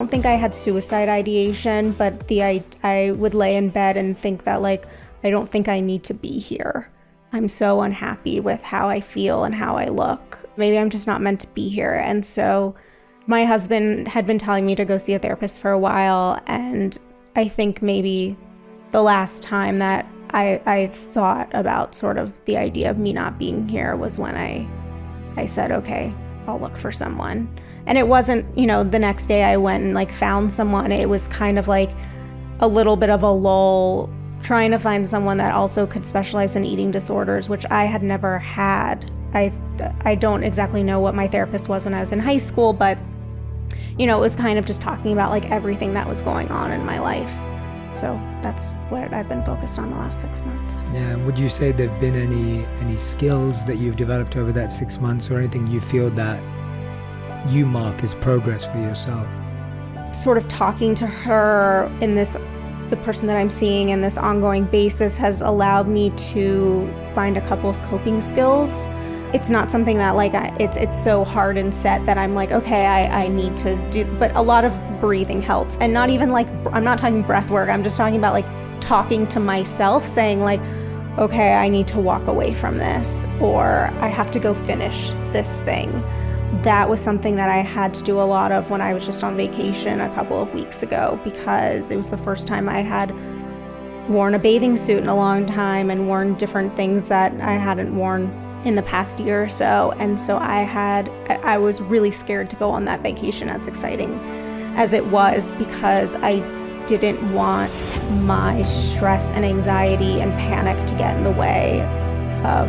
don't think I had suicide ideation, but I would lay in bed and think that, like, I don't think I need to be here. I'm so unhappy with how I feel and how I look. Maybe I'm just not meant to be here. And so my husband had been telling me to go see a therapist for a while, and I think maybe the last time that I thought about sort of the idea of me not being here was when I said, okay, I'll look for someone. And it wasn't, the next day I went and like found someone. It was kind of like a little bit of a lull, trying to find someone that also could specialize in eating disorders, which I had never had. I don't exactly know what my therapist was when I was in high school, but it was kind of just talking about like everything that was going on in my life. So that's what I've been focused on the last 6 months. Yeah, would you say there've been any skills that you've developed over that 6 months, or anything you feel that you mark as progress for yourself? Sort of talking to her the person that I'm seeing in this ongoing basis has allowed me to find a couple of coping skills. It's not something that like it's so hard and set that I'm like, okay, I need to do, but a lot of breathing helps. And not even like, I'm not talking breath work, I'm just talking about like talking to myself, saying like, okay, I need to walk away from this, or I have to go finish this thing. That was something that I had to do a lot of when I was just on vacation a couple of weeks ago, because it was the first time I had worn a bathing suit in a long time and worn different things that I hadn't worn in the past year or so. And so I was really scared to go on that vacation, as exciting as it was, because I didn't want my stress and anxiety and panic to get in the way of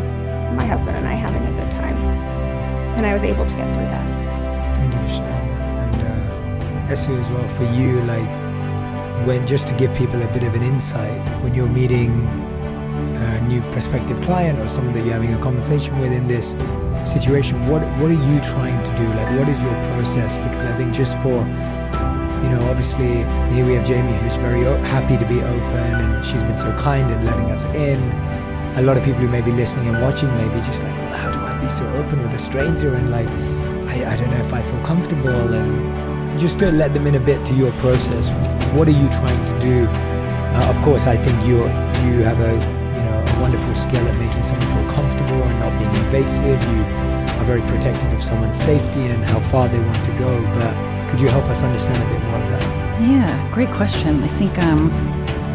my husband and I having a good time. And I was able to get through that. Thank you for sharing that. And Essie, as well, for you, like, just to give people a bit of an insight, when you're meeting a new prospective client or someone that you're having a conversation with in this situation, what are you trying to do? Like, what is your process? Because I think just for, obviously here we have Jamie, who's very happy to be open, and she's been so kind in letting us in. A lot of people who may be listening and watching may be just like, well, how do I be so open with a stranger? And like, I don't know if I feel comfortable. And just to let them in a bit to your process. What are you trying to do? Of course, I think you have a wonderful skill at making someone feel comfortable and not being invasive. You are very protective of someone's safety and how far they want to go. But could you help us understand a bit more of that? Yeah, great question. I think,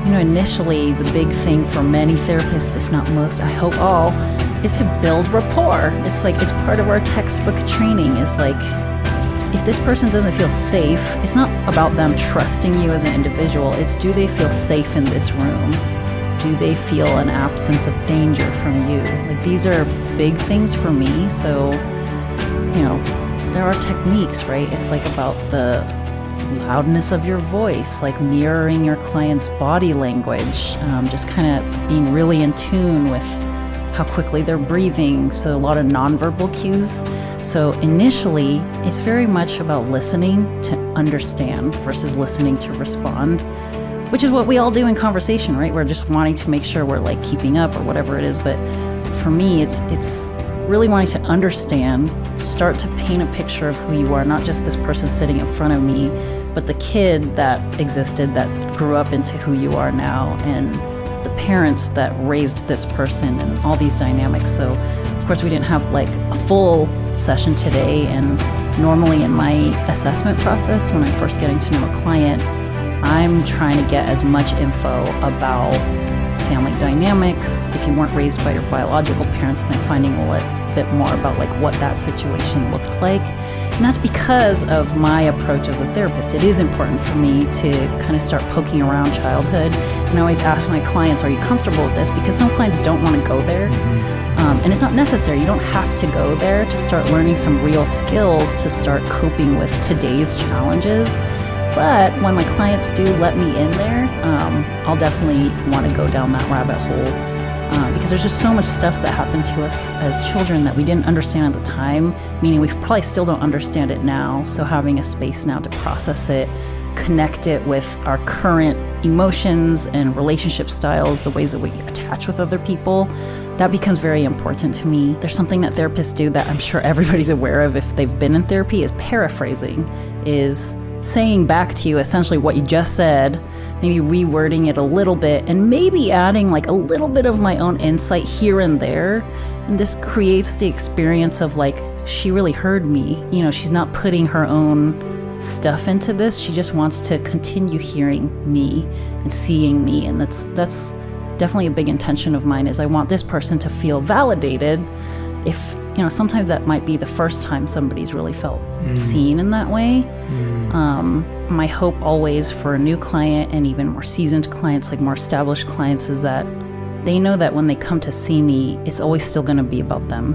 initially the big thing for many therapists, if not most, I hope all, is to build rapport. It's like, it's part of our textbook training. It's like, if this person doesn't feel safe, it's not about them trusting you as an individual. It's, do they feel safe in this room? Do they feel an absence of danger from you? Like, these are big things for me. So, there are techniques, right? It's like about the loudness of your voice, like mirroring your client's body language, just kind of being really in tune with how quickly they're breathing. So a lot of nonverbal cues. So initially, it's very much about listening to understand versus listening to respond, which is what we all do in conversation, right? We're just wanting to make sure we're like keeping up or whatever it is. But for me, it's really wanting to understand, start to paint a picture of who you are, not just this person sitting in front of me, but the kid that existed, that grew up into who you are now, and the parents that raised this person, and all these dynamics. So of course we didn't have like a full session today, and normally in my assessment process, when I'm first getting to know a client, I'm trying to get as much info about family dynamics. If you weren't raised by your biological parents, then finding a bit more about like what that situation looked like. And that's because of my approach as a therapist. It is important for me to kind of start poking around childhood. And I always ask my clients, are you comfortable with this? Because some clients don't want to go there. And it's not necessary. You don't have to go there to start learning some real skills to start coping with today's challenges. But when my clients do let me in there, I'll definitely want to go down that rabbit hole. Because there's just so much stuff that happened to us as children that we didn't understand at the time, meaning we probably still don't understand it now. So having a space now to process it, connect it with our current emotions and relationship styles, the ways that we attach with other people, that becomes very important to me. There's something that therapists do that I'm sure everybody's aware of if they've been in therapy, is paraphrasing, is saying back to you essentially what you just said, maybe rewording it a little bit, and maybe adding like a little bit of my own insight here and there. And this creates the experience of like, she really heard me. You know, she's not putting her own stuff into this. She just wants to continue hearing me and seeing me. And that's definitely a big intention of mine, is I want this person to feel validated. If, you know, sometimes that might be the first time somebody's really felt seen in that way. My hope always for a new client and even more seasoned clients, like more established clients, is that they know that when they come to see me, it's always still going to be about them.